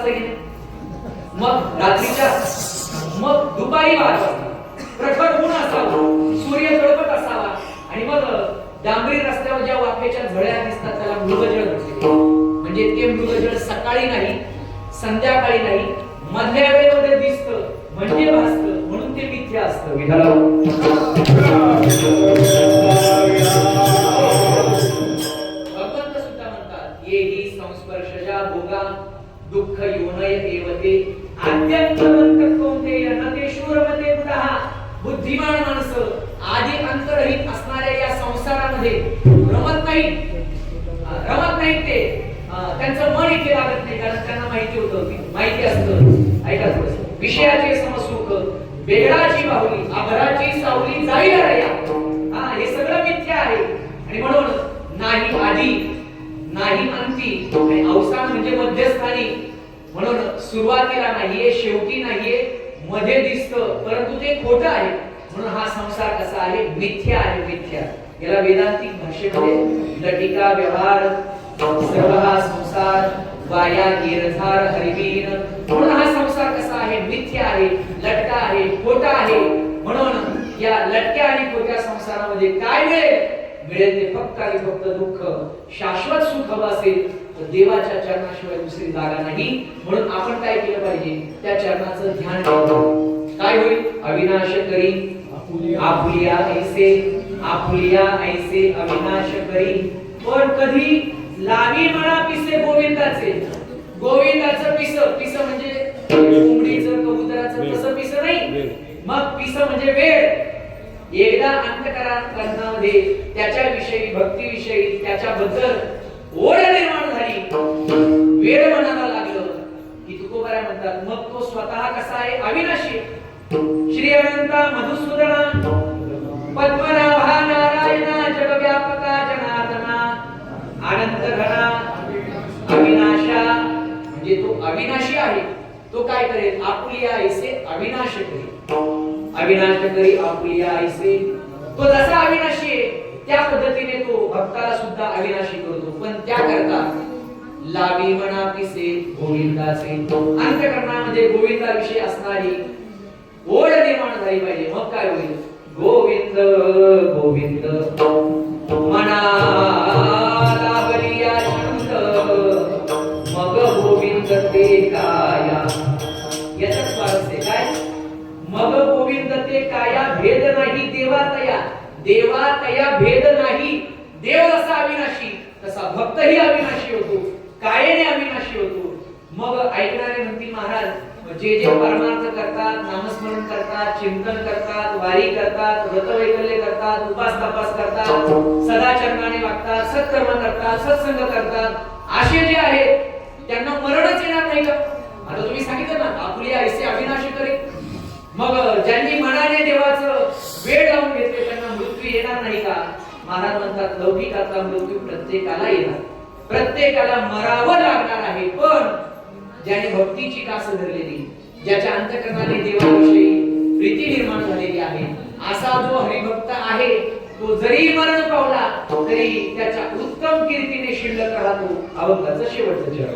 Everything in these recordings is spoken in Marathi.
वाजता गेले, मग रात्रीच्या, मग दुपारी 12 वाजता प्रखर ऊन असावं, सूर्य तळपत असावा, आणि मग डांबरी रस्त्यावर ज्या वाफेच्या झळ्या दिसतात त्याला मृगजळ म्हणतात. म्हणजे ते मृगजळ सकाळी नाही, संध्याकाळी नाही, मधल्या वेळेमध्ये दिसतं म्हणजे भासतं, म्हणून ते मिथ्या असतं. भगवंत सुद्धा म्हणतात, ये ही संस्पर्शजा भोगा दुःख योनय एवते आद्यंतवंत कोणते न शूरमते बुधा. बुद्धिमान माणसं आधी अंतरहित असणाऱ्या या संसारामध्ये रमत नाहीत ते. त्यांचं मन इथे लागत नाही, कारण त्यांना माहिती असतं. ऐका थोडंसं, विषयाचे समसुख बेगडाची बाहुली आभराची सावली जाईल रया. हे सगळं मिथ्या आहे. आणि म्हणून नाही आधी नाही अंती आणि अवसान म्हणजे मध्यस्थानी. म्हणून सुरुवातीला नाहीये, शेवटी नाहीये, मध्ये दिसतं, परंतु ते खोटं आहे. म्हणून हा संसार कसा आहे? मिथ्या आहे. मिथ्या याला वेदांतिक भाषेमध्ये लटिका व्यवहार सर्व हा संसार वाया गिरधार हरिवीन. म्हणून हा संसार कसा आहे? मिथ्या आहे, लटका आहे, खोटा आहे. म्हणून या लटक्या आणि खोट्या संसारामध्ये काय मिळेल ते फक्त आणि फक्त दुःख. शाश्वत सुख हवं असेल तर देवाच्या चरणाशिवाय दुसरी जागा नाही. म्हणून आपण काय केलं पाहिजे? त्या चरणाचं ध्यान ठेवलं. काय होईल? अविनाश करी आपुलिया ऐसे अविनाश करी. पण कधी लावी म्हणा पिसे गोविंदाचे. गोविंदाचं पिस म्हणजे कोंबडीचं कबुतराचं तसं पिस नाही. मग पिस म्हणजे वेळ. एकदा अंतःकरणामध्ये त्याच्याविषयी भक्तीविषयी त्याच्याबद्दल ओढ निर्माण झाली, वेळ मनाला लागलं की तुकोबारा म्हणतात मग तो स्वतः कसा आहे? अविनाशी. श्री अनंता मधुसूदना पद्मनाभा नारायणा जगव्यापका जनार्दना अनंत घना अविनाशा. म्हणजे तो अविनाशी आहे. तो काय करेल? आपुलिया ऐसे अविनाश करेल. अविनाश करी आपुलिया ऐसे. तो जसा अविनाशी आहे त्या पद्धतीने तो भक्ताला सुद्धा अविनाशी करतो. पण त्याकरता लावी म्हणा पिसे गोविंदाचे. अंतःकरणामध्ये गोविंदाविषयी असणारी ओढ निर्माण झाली पाहिजे. मग काय होईल? गोविंद गोविंद मना लागलिया छंद मग गोविंद ते काया. याचा स्वारस्य काय? मग गोविंद ते काया भेद नाही देवा तया. देवा तया भेद नाही. देव जसा अविनाशी तसा भक्तही अविनाशी होतो, कायेने अविनाशी होतो. मग ऐकणारे म्हणतील महाराज जे परमार्थ करतात, नामस्मरण करतात, चिंतन करतात, वारी करतात, व्रतवैकल्य करतात, उपास तपास करतात, सदाचरणाने वागतात, सत्कर्म करतात, सत्संग करतात, असे जे आहेत त्यांना मरणच येणार नाही का? आता तुम्ही सांगितलं ना आपुलिया ऐसे अविनाशी करी. मग ज्यांनी मनाने देवाचं वेळ लावून घेतले त्यांना मृत्यू येणार नाही का? महाराज म्हणतात लौकिकाचा मृत्यू प्रत्येकाला येणार, प्रत्येकाला मरावं लागणार आहे. पण ज्याने भक्तीची कास धरलेली, ज्याच्या अंतःकरणाने देवाविषयी प्रीती निर्माण झालेली आहे, असा जो हरिभक्त आहे तो जरी मरण पावला तरी त्याच्या उत्तम कीर्तीने शिल्लक राहतो. अभंगाचं शेवटचं चरण.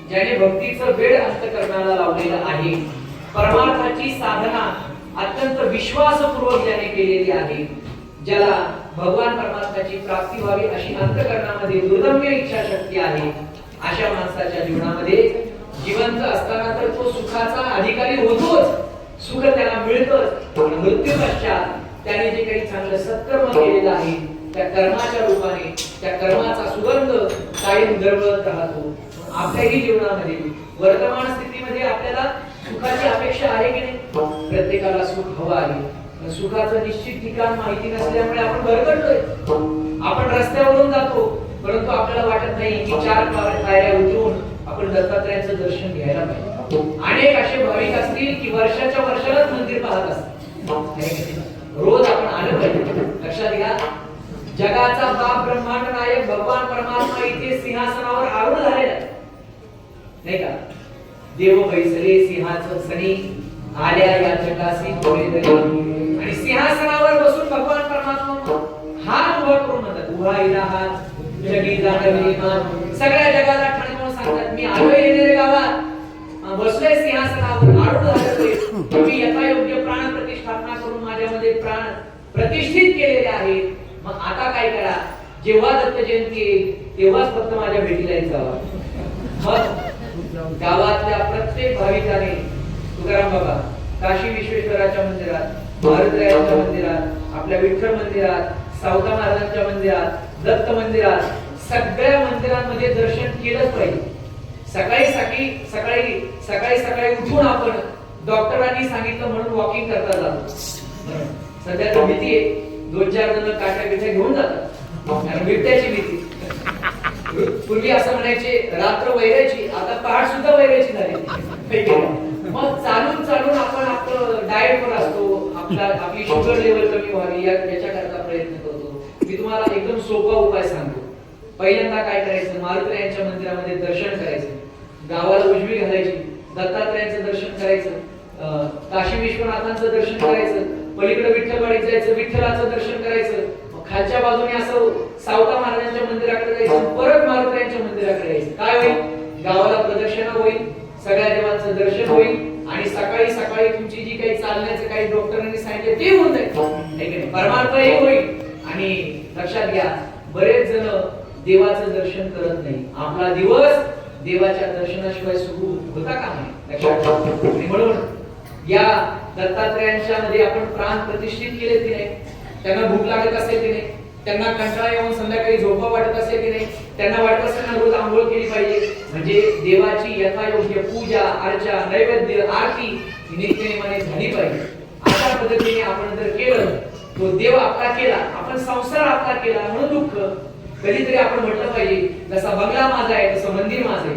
ज्याने भक्तीचं वेळ अंतःकरणाला लावलेलं आहे, परमार्थाची साधना अत्यंत विश्वासपूर्वक ज्याने केलेली आहे, ज्याला भगवान परमात्म्याची प्राप्ती व्हावी अशी अंतःकरणामध्ये दुर्दम्य इच्छा शक्ती आहे, अशा माणसाच्या जीवनामध्ये जिवंत असताना तर तो सुखाचा अधिकारी होतोच, सुख त्याला मिळतच, पण मृत्यू पश्चात त्याने जे काही चांगलं सत्कर्म केलेलं आहे त्या कर्माच्या रूपाने त्या कर्माचा सुगंध कायम दरवळत राहतो. आपल्याही जीवनामध्ये वर्तमान स्थितीमध्ये आपल्याला सुखाची अपेक्षा आहे की नाही? प्रत्येकाला सुख हवं आहे, पण सुखाचं निश्चित ठिकाण माहिती नसल्यामुळे आपण भरकटतोय. आपण रस्त्यावरून जातो, परंतु आपल्याला वाटत नाही की 4 पायऱ्या उतरून आपण दत्तात्रयाचं दर्शन घ्यायला पाहिजे. अनेक असे भाविक असतील की वर्षाच्या वर्षालाच मंदिर पाहत असतात. रोज आपण आलं पाहिजे. लक्षात घ्या, जगाचा बाप ब्रह्मांड नायक भगवान परमात्मा इथे सिंहासनावर आरूढ झालेला आहे, नाही का? देव बैसले सिंहासनी आल्या या जगासी कोणीतरी, आणि सिंहासनावर बसून भगवान परमात्मा हात उभा करून म्हणतात, उभा इलाहा जगी जाणवी मान. सगळ्या जगाला ठणकावून सांगतात, मी आलोय येणेरे गावात, बसलोय सिंहासनावर, आरूढ झालोय. तुम्ही यथायोग्य प्राण प्रतिष्ठापना करून माझ्यामध्ये प्राण प्रतिष्ठित केलेले आहेत. मग आता काय करा, जेव्हा दत्त जयंती येईल तेव्हाच फक्त माझ्या भेटीला येत जावा. मग गावातल्या प्रत्येक भाविकाने तुकाराम बाबा, काशी विश्वेश्वराच्या मंदिरात, भारतरायाच्या मंदिरात, आपल्या विठ्ठल मंदिरात, सावता महाराजांच्या मंदिरात, दत्त मंदिरात, सगळ्या मंदिरांमध्ये दर्शन केलंच पाहिजे. सकाळी उठून आपण डॉक्टरांनी सांगितलं म्हणून वॉकिंग करता जातो. सध्या तर भीती आहे, 2-4 जण काट्या बिट्या घेऊन जातात, कारण बिबट्याची भीती. पूर्वी असं म्हणायचे रात्र वैरायची, आता पहाट सुद्धा वैरायची झाली. मग चालून आपण आपलं डाएट वर असतो, आपली शुगर लेवल कमी व्हावी याच्याकरता प्रयत्न करतो. मी तुम्हाला एकदम सोपा उपाय सांगतो. पहिल्यांदा काय करायचं, मारुतीरायांच्या मंदिरामध्ये दर्शन करायचं, गावाला उजवी घालायची, दत्तात्रयांचं दर्शन करायचं, काशी विश्वनाथांचं दर्शन करायचं, पलीकडे विठ्ठलवाडीत जायचं, विठ्ठलाचं दर्शन करायचं, खालच्या बाजूने असं सावता महाराजांच्या मंदिराकडे जायचं, परत मारुतीरायांच्या मंदिराकडे यायचं. काय होईल, गावाला प्रदक्षिणा होईल, सगळ्या देवांचं दर्शन होईल, आणि सकाळी तुमची जी काही चालण्याचं काही डॉक्टरांनी सांगितलं ते होऊन जाईल, परमार्थही होईल. आणि लक्षात घ्या, बरेच जण देवाचं दर्शन करत नाही. आपला दिवस देवाच्या दर्शनाशिवाय सुरू होता का नाही, लक्षात घ्या. म्हणून या दत्तात्रयांच्या मध्ये आपण प्राण प्रतिष्ठित केले की नाही? त्यांना भूक लागत असेल की नाही? त्यांना कंटाळा येऊन संध्याकाळी झोपा वाटत असेल की नाही? त्यांना वाटत असेल ना रोज आंघोळ केली पाहिजे, म्हणजे देवाची यथायोग्य पूजा अर्चा नैवेद्य आरती नित्यनेमाने झाली पाहिजे. अशा पद्धतीने आपण जर केलं, तो देव आपला केला, आपण संसार आपला केला म्हणून दुःख. कधीतरी आपण म्हटलं पाहिजे, जसा बंगला माझा आहे तसं मंदिर माझं आहे,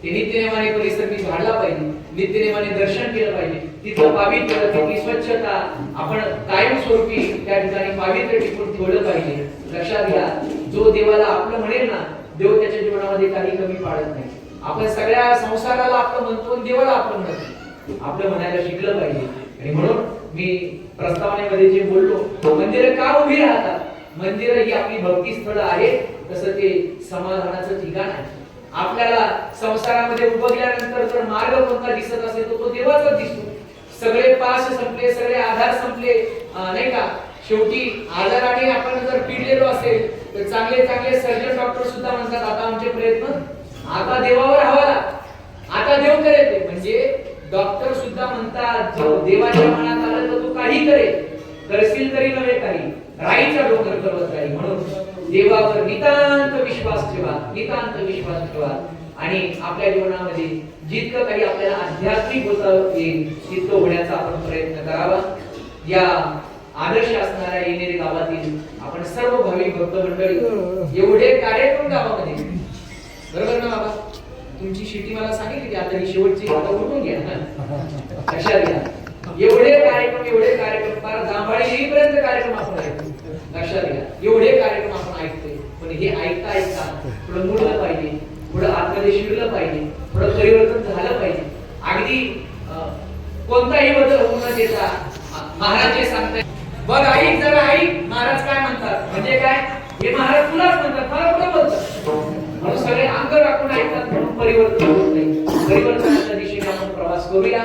ते नित्यनेमाने परिसर मी झाडला पाहिजे, नित्यनेमाने दर्शन केलं पाहिजे, तिथं पावित्र्य, तिथली स्वच्छता आपण कायम स्वरूपी त्या ठिकाणी पावित्र्य टिकून ठेवलं पाहिजे. लक्षात घ्या, जो देवाला आपलं म्हणेल ना, देव त्याच्या जीवनामध्ये काही कमी पाडत नाही. आपण सगळ्या संसाराला आपलं म्हणतो, देवाला आपलं म्हणतो, आपलं म्हणायला शिकलं पाहिजे. आणि म्हणून मी प्रस्तावनेमध्ये जे बोललो, मंदिरं का उभी राहतात? मंदिर ही आपली भक्ती स्थळ आहे, तसं ते समाधानाचं ठिकाण आहे. आपल्याला संसारामध्ये उभगल्यानंतर जर मार्ग कोणता दिसत असेल तर तो देवाचा दिसतो. सगळे पास संपले, सगळे आधार संपले, नाही का? शेवटी आजाराने आपण जर पिडलेलो असेल तर चांगले सर्जन डॉक्टर सुद्धा म्हणतात, आता आमचे प्रयत्न आता देवावर हवाला, आता देव करेल. म्हणजे डॉक्टर सुद्धा म्हणतात, जो देवाच्या मनात आलं तर तू काही करशील तरी नव्हे काही, राईचा डोंगर पर्वत राही. म्हणून देवावर नितांत विश्वास ठेवा, आणि आपल्या जीवनामध्ये जितकं काही आपल्याला आध्यात्मिक होता येईल तितकं होण्याचा आपण प्रयत्न करावा. या आदर्श असणाऱ्या येणेरे गावातील आपण सर्व भाविक भक्त मंडळी एवढे कार्यक्रम गावामध्ये, बरोबर ना बाबा? तुमची शिटी मला सांगितली की आता ही शेवटची उठून घ्या ना, लक्षात घ्या. एवढे कार्यक्रम फार जांभाळी येईपर्यंत कार्यक्रम आपण ऐकतो, लक्षात घ्या. एवढे कार्यक्रम आपण ऐकतोय, पण हे ऐकता थोडं मुडलं पाहिजे, थोडं आतमध्ये शिरलं पाहिजे, थोडं परिवर्तन झालं पाहिजे. अगदी कोणताही बदल होऊ न देता महाराज जे सांगतायत, बघ ऐक जरा ऐक, महाराज काय म्हणतात, म्हणजे काय हे महाराज तुलाच म्हणतात, मला कुठं बोलतात. म्हणून सगळे अंग राखून ऐकतात म्हणून परिवर्तन होत नाही. परिवर्तनाच्या दिशेने आपण प्रवास करूया.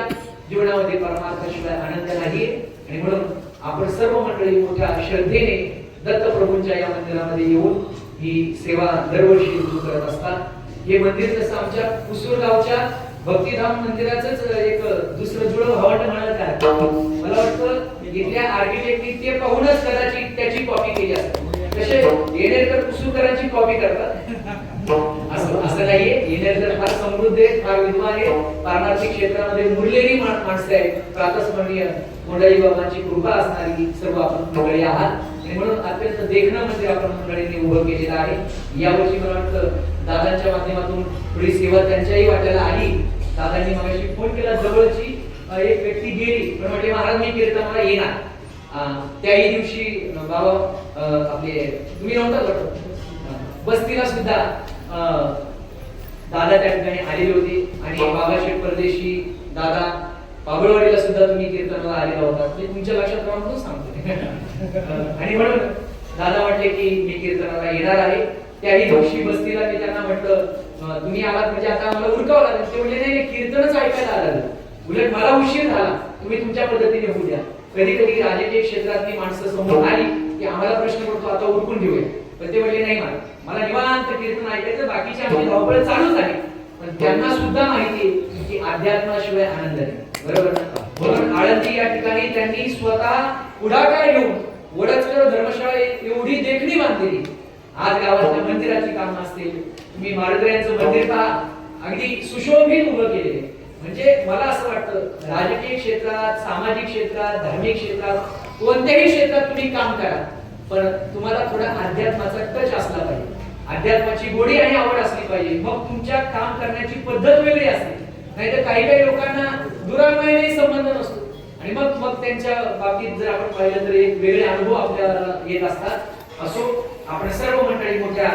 जीवनामध्ये परमार्थाशिवाय आनंद नाही. आणि म्हणून आपण सर्व मंडळी मोठ्या श्रद्धेने दत्तप्रभूंच्या या मंदिरामध्ये येऊन ही सेवा दरवर्षी सुरू करत असतात. हे मंदिर जसं आमच्या कुसूर गावच्या भक्तिधाम मंदिराचंच एक दुसरं जुळं भावंड म्हणत आहे. मला वाटतं इथल्या आर्किटेक्टनी ते पाहूनच कदाचित त्याची कॉपी केली असेल. कसे येणेरकर कुसूरकरांची कॉपी करतात असं नाहीये. येणेरकर फार समृद्ध आहे, फार विद्वान आहे, पारमार्थिक क्षेत्रामध्ये मुरलेली माणसं आहेत. प्रातस्मरणीय मोंडाई बाबांची कृपा असणारी सर्व आपण मंडळी आहात. आणि म्हणून अत्यंत देखणं मंदिर आपण मंडळींनी उभं केलेलं आहे. यावर्षी मला वाटतं दादांच्या माध्यमातून थोडी सेवा त्यांच्याही वाट्याला आली. दादांनी मगाशी फोन केला, जवळची एक व्यक्ती गेली पण म्हटले महाराज मी कीर्तनाला येणार. त्याही दिवशी बाबा आपले तुम्ही नव्हता बस्तीला सुद्धा दादा त्या ठिकाणी आलेले होते. आणि बाबाशेठ परदेशी दादा बाबळवाडीला सुद्धा तुम्ही कीर्तनाला आलेला होता. मी तुमच्या लक्षात राहून म्हणून सांगतो. आणि म्हणून दादा म्हटले की मी कीर्तनाला येणार आहे. त्याही दिवशी बस्तीला मी त्यांना म्हटलं तुम्ही आलात म्हणजे आता मला उरकावं लागेल. ते म्हणजे नाही कीर्तनच ऐकायला आलं. उलट मला उशीर झाला, तुम्ही तुमच्या पद्धतीने होऊ द्या. कधी कधी राजकीय क्षेत्रातली माणसं समोर आली की आम्हाला प्रश्न पडतो आता उरकून घेऊया. पण ते म्हणले नाही मला निवांत कीर्तन ऐकायचं, बाकीची आमची धावपळ चालूच आहे. पण त्यांना सुद्धा माहिती आहे की अध्यात्माशिवाय आनंद नाही. बरोबर ना? म्हणून आळंदी या ठिकाणी त्यांनी स्वतः पुढाकार घेऊन वडचकर धर्मशाळा एवढी देखणी बांधलेली. आज गावातल्या मंदिराची कामं असतील, तुम्ही माळगऱ्यांचं मंदिर पहा, अगदी सुशोभित उभं केलेले. म्हणजे मला असं वाटतं राजकीय क्षेत्रात, सामाजिक क्षेत्रात, धार्मिक क्षेत्रात, कोणत्याही क्षेत्रात तुम्ही काम करा, पण तुम्हाला थोडा अध्यात्माचा टच असला पाहिजे. अध्यात्माची गोडी आणि आवड असली पाहिजे. मग तुमच्या काम करण्याची पद्धत वेगळी असते. नाहीतर काही लोकांना दुरान्वयाने संबंध नसतो आणि मग त्यांच्या बाबतीत जर आपण पाहिलं तर एक वेगळे अनुभव आपल्याला येत असतात. असो, आपण सर्व मंडळी मोठ्या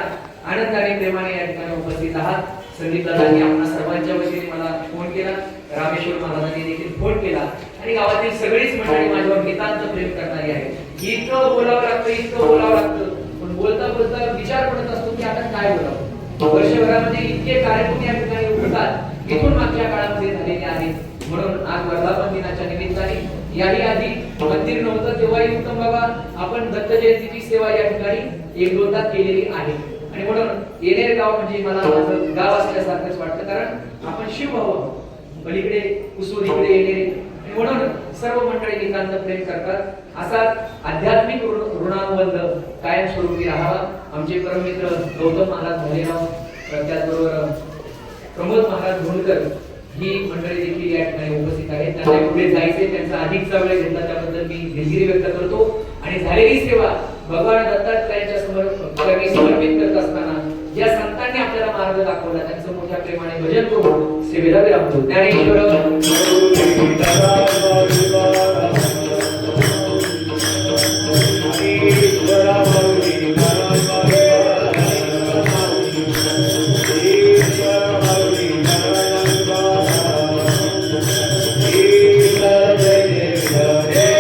आनंदाने प्रेमाने या ठिकाणी उपस्थित आहात. संदीप दादांनी आपल्या सर्वांच्या वतीने मला फोन केला, रामेश्वर महाराजांनी देखील फोन केला आणि गावातील सगळीच मंडळी माझ्यावर नितांत प्रेम करणारी आहे. इतकं बोलावं लागतं, पण बोलता बोलता विचार पडत असतो की आता काय बोलावं. वर्षभरामध्ये इतके कार्यक्रम या ठिकाणी होतात, इथून मागच्या काळामध्ये झालेले आहेत. म्हणून आज वर्धापन दिनाच्या निमित्ताने याही आधी मंदिर नव्हतं तेव्हाही उत्तम बाबा आपण दत्त जयंतीची सेवा या ठिकाणी एक दोनदा केलेली आहे. आणि म्हणून येणेर गाव म्हणजे मला माझं गाव असल्यासारखंच वाटतं, कारण आपण शिवभाव आहोत. पलीकडे कुसूर, इकडे येणेरे. आणि म्हणून सर्व मंडळी नितांत प्रेम करतात. असा आध्यात्मिक ऋणानुबंध कायमस्वरूपी राहावा. आमचे परममित्र गौतम महाराज भालेराव, त्याचबरोबर प्रमोद महाराज धोंडकर ही मंडळी देखील या ठिकाणी उपस्थित आहेत. त्यांना पुढे जायचे, त्यांचा अधिकचा वेळ घेतला त्याबद्दल मी दिलगिरी व्यक्त करतो. आणि झालेली सेवा भगवान दत्तात्रयाच्या समोर समर्पित करत असताना ज्या संतांनी आपल्याला मार्ग दाखवला त्यांचं मोठ्या प्रेमाने भजन करून सेवेला विरामतो. ज्ञानेश्वर